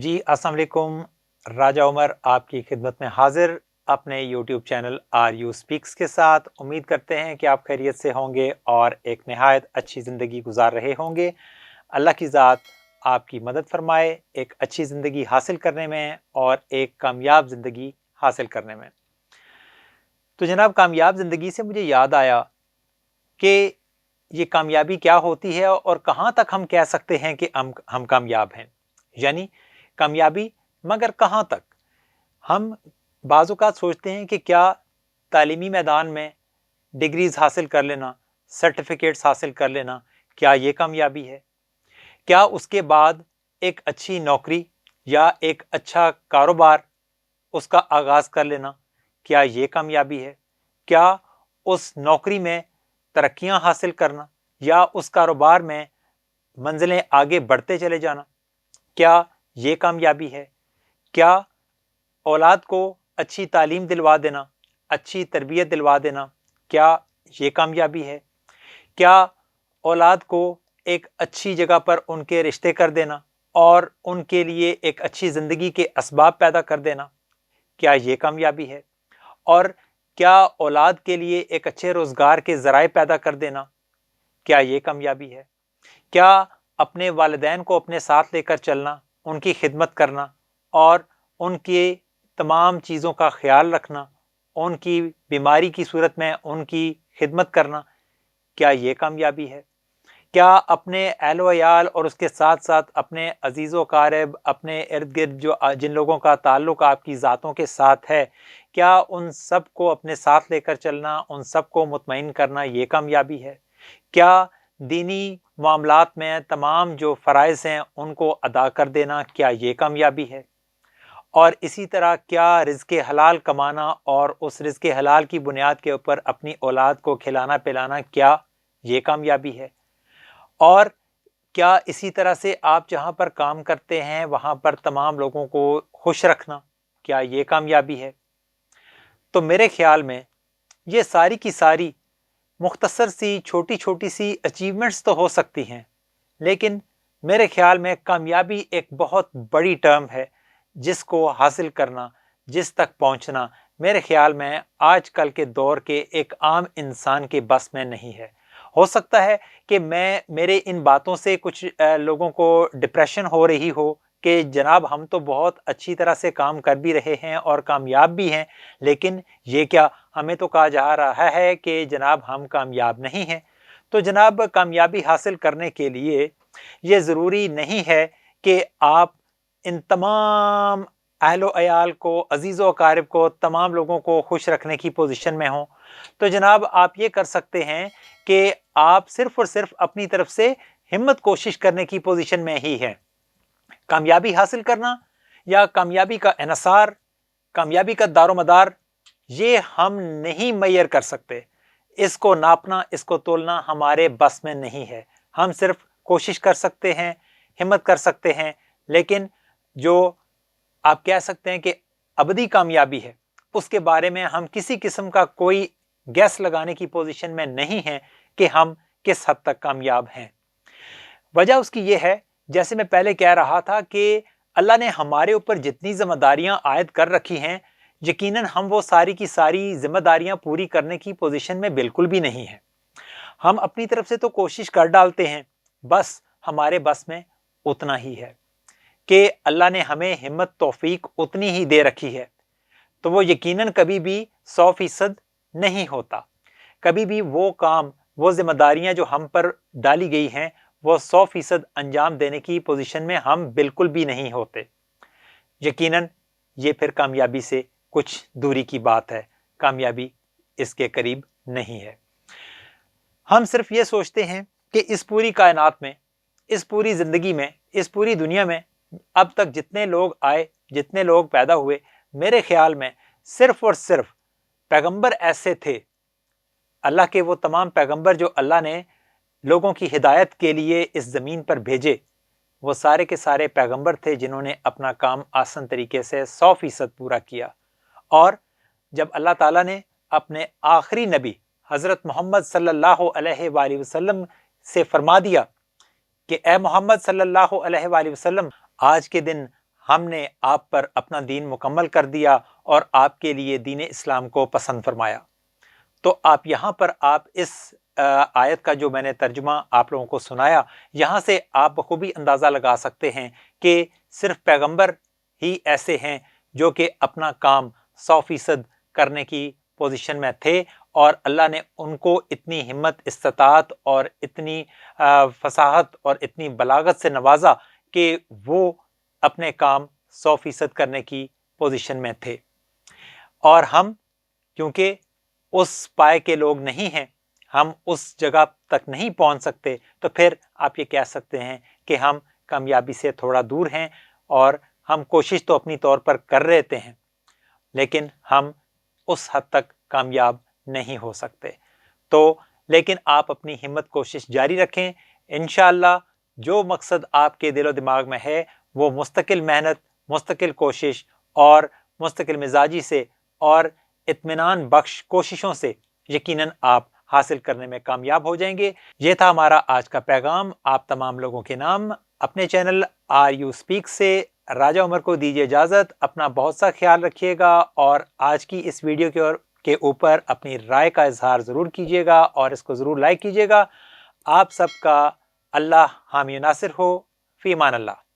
جی السلام علیکم۔ راجہ عمر آپ کی خدمت میں حاضر اپنے YouTube channel R U speaks کے ساتھ۔ امید کرتے ہیں کہ آپ خیریت سے ہوں گے اور ایک نہایت اچھی زندگی گزار رہے ہوں گے۔ اللہ کی ذات آپ کی مدد فرمائے ایک اچھی زندگی حاصل کرنے میں اور ایک کامیاب زندگی حاصل کرنے میں۔ تو جناب، کامیاب زندگی سے مجھے یاد آیا کہ یہ کامیابی کیا ہوتی ہے اور کہاں تک ہم کہہ سکتے ہیں کہ ہم کامیاب ہیں، یعنی کامیابی مگر کہاں تک۔ ہم بعض اوقات سوچتے ہیں کہ کیا تعلیمی میدان میں ڈگریز حاصل کر لینا، سرٹیفکیٹس حاصل کر لینا، کیا یہ کامیابی ہے؟ کیا اس کے بعد ایک اچھی نوکری یا ایک اچھا کاروبار اس کا آغاز کر لینا، کیا یہ کامیابی ہے؟ کیا اس نوکری میں ترقیاں حاصل کرنا یا اس کاروبار میں منزلیں آگے بڑھتے چلے جانا، کیا یہ کامیابی ہے؟ کیا اولاد کو اچھی تعلیم دلوا دینا، اچھی تربیت دلوا دینا، کیا یہ کامیابی ہے؟ کیا اولاد کو ایک اچھی جگہ پر ان کے رشتے کر دینا اور ان کے لیے ایک اچھی زندگی کے اسباب پیدا کر دینا، کیا یہ کامیابی ہے؟ اور کیا اولاد کے لیے ایک اچھے روزگار کے ذرائع پیدا کر دینا، کیا یہ کامیابی ہے؟ کیا اپنے والدین کو اپنے ساتھ لے کر چلنا، ان کی خدمت کرنا اور ان کی تمام چیزوں کا خیال رکھنا، ان کی بیماری کی صورت میں ان کی خدمت کرنا، کیا یہ کامیابی ہے؟ کیا اپنے اہل و عیال اور اس کے ساتھ ساتھ اپنے عزیز و اقارب، اپنے ارد گرد جن لوگوں کا تعلق آپ کی ذاتوں کے ساتھ ہے، کیا ان سب کو اپنے ساتھ لے کر چلنا، ان سب کو مطمئن کرنا، یہ کامیابی ہے؟ کیا دینی معاملات میں تمام جو فرائض ہیں ان کو ادا کر دینا، کیا یہ کامیابی ہے؟ اور اسی طرح کیا رزق حلال کمانا اور اس رزق حلال کی بنیاد کے اوپر اپنی اولاد کو کھلانا پلانا، کیا یہ کامیابی ہے؟ اور کیا اسی طرح سے آپ جہاں پر کام کرتے ہیں وہاں پر تمام لوگوں کو خوش رکھنا، کیا یہ کامیابی ہے؟ تو میرے خیال میں یہ ساری کی ساری مختصر سی چھوٹی چھوٹی سی اچیومنٹس تو ہو سکتی ہیں، لیکن میرے خیال میں کامیابی ایک بہت بڑی ٹرم ہے جس کو حاصل کرنا، جس تک پہنچنا میرے خیال میں آج کل کے دور کے ایک عام انسان کے بس میں نہیں ہے۔ ہو سکتا ہے کہ میرے ان باتوں سے کچھ لوگوں کو ڈپریشن ہو رہی ہو کہ جناب ہم تو بہت اچھی طرح سے کام کر بھی رہے ہیں اور کامیاب بھی ہیں، لیکن یہ کیا ہمیں تو کہا جا رہا ہے کہ جناب ہم کامیاب نہیں ہیں۔ تو جناب، کامیابی حاصل کرنے کے لیے یہ ضروری نہیں ہے کہ آپ ان تمام اہل و عیال کو، عزیز و اقارب کو، تمام لوگوں کو خوش رکھنے کی پوزیشن میں ہوں۔ تو جناب آپ یہ کر سکتے ہیں کہ آپ صرف اور صرف اپنی طرف سے ہمت کوشش کرنے کی پوزیشن میں ہی ہیں۔ کامیابی حاصل کرنا یا کامیابی کا انحصار، کامیابی کا دار و مدار، یہ ہم نہیں معیار کر سکتے۔ اس کو ناپنا، اس کو تولنا ہمارے بس میں نہیں ہے۔ ہم صرف کوشش کر سکتے ہیں، ہمت کر سکتے ہیں، لیکن جو آپ کہہ سکتے ہیں کہ ابدی کامیابی ہے، اس کے بارے میں ہم کسی قسم کا کوئی گیس لگانے کی پوزیشن میں نہیں ہیں کہ ہم کس حد تک کامیاب ہیں۔ وجہ اس کی یہ ہے، جیسے میں پہلے کہہ رہا تھا، کہ اللہ نے ہمارے اوپر جتنی ذمہ داریاں عائد کر رکھی ہیں، یقیناً ہم وہ ساری کی ساری ذمہ داریاں پوری کرنے کی پوزیشن میں بالکل بھی نہیں ہیں۔ ہم اپنی طرف سے تو کوشش کر ڈالتے ہیں، بس ہمارے بس میں اتنا ہی ہے کہ اللہ نے ہمیں ہمت توفیق اتنی ہی دے رکھی ہے، تو وہ یقیناً کبھی بھی 100% نہیں ہوتا۔ کبھی بھی وہ کام، وہ ذمہ داریاں جو ہم پر ڈالی گئی ہیں، وہ 100% انجام دینے کی پوزیشن میں ہم بالکل بھی نہیں ہوتے۔ یقیناً یہ پھر کامیابی سے کچھ دوری کی بات ہے، کامیابی اس کے قریب نہیں ہے۔ ہم صرف یہ سوچتے ہیں کہ اس پوری کائنات میں، اس پوری زندگی میں، اس پوری دنیا میں اب تک جتنے لوگ آئے، جتنے لوگ پیدا ہوئے، میرے خیال میں صرف اور صرف پیغمبر ایسے تھے، اللہ کے وہ تمام پیغمبر جو اللہ نے لوگوں کی ہدایت کے لیے اس زمین پر بھیجے، وہ سارے کے سارے پیغمبر تھے جنہوں نے اپنا کام آسان طریقے سے 100% پورا کیا۔ اور جب اللہ تعالیٰ نے اپنے آخری نبی حضرت محمد صلی اللہ علیہ وآلہ وسلم سے فرما دیا کہ اے محمد صلی اللہ علیہ وآلہ وسلم، آج کے دن ہم نے آپ پر اپنا دین مکمل کر دیا اور آپ کے لیے دین اسلام کو پسند فرمایا۔ تو آپ یہاں پر آپ اس آیت کا جو میں نے ترجمہ آپ لوگوں کو سنایا، یہاں سے آپ بخوبی اندازہ لگا سکتے ہیں کہ صرف پیغمبر ہی ایسے ہیں جو کہ اپنا کام 100% کرنے کی پوزیشن میں تھے، اور اللہ نے ان کو اتنی ہمت، استطاعت اور اتنی فصاحت اور اتنی بلاغت سے نوازا کہ وہ اپنے کام 100% کرنے کی پوزیشن میں تھے۔ اور ہم کیونکہ اس پائے کے لوگ نہیں ہیں، ہم اس جگہ تک نہیں پہنچ سکتے، تو پھر آپ یہ کہہ سکتے ہیں کہ ہم کامیابی سے تھوڑا دور ہیں، اور ہم کوشش تو اپنی طور پر کر رہتے ہیں لیکن ہم اس حد تک کامیاب نہیں ہو سکتے۔ تو لیکن آپ اپنی ہمت، کوشش جاری رکھیں، انشاءاللہ جو مقصد آپ کے دل و دماغ میں ہے وہ مستقل محنت، مستقل کوشش اور مستقل مزاجی سے اور اطمینان بخش کوششوں سے یقیناً آپ حاصل کرنے میں کامیاب ہو جائیں گے۔ یہ تھا ہمارا آج کا پیغام آپ تمام لوگوں کے نام۔ اپنے چینل آر یو اسپیک سے راجہ عمر کو دیجیے اجازت۔ اپنا بہت سا خیال رکھیے گا، اور آج کی اس ویڈیو کے اوپر اپنی رائے کا اظہار ضرور کیجیے گا اور اس کو ضرور لائک کیجیے گا۔ آپ سب کا اللہ حامی و ناصر ہو۔ فی امان اللہ۔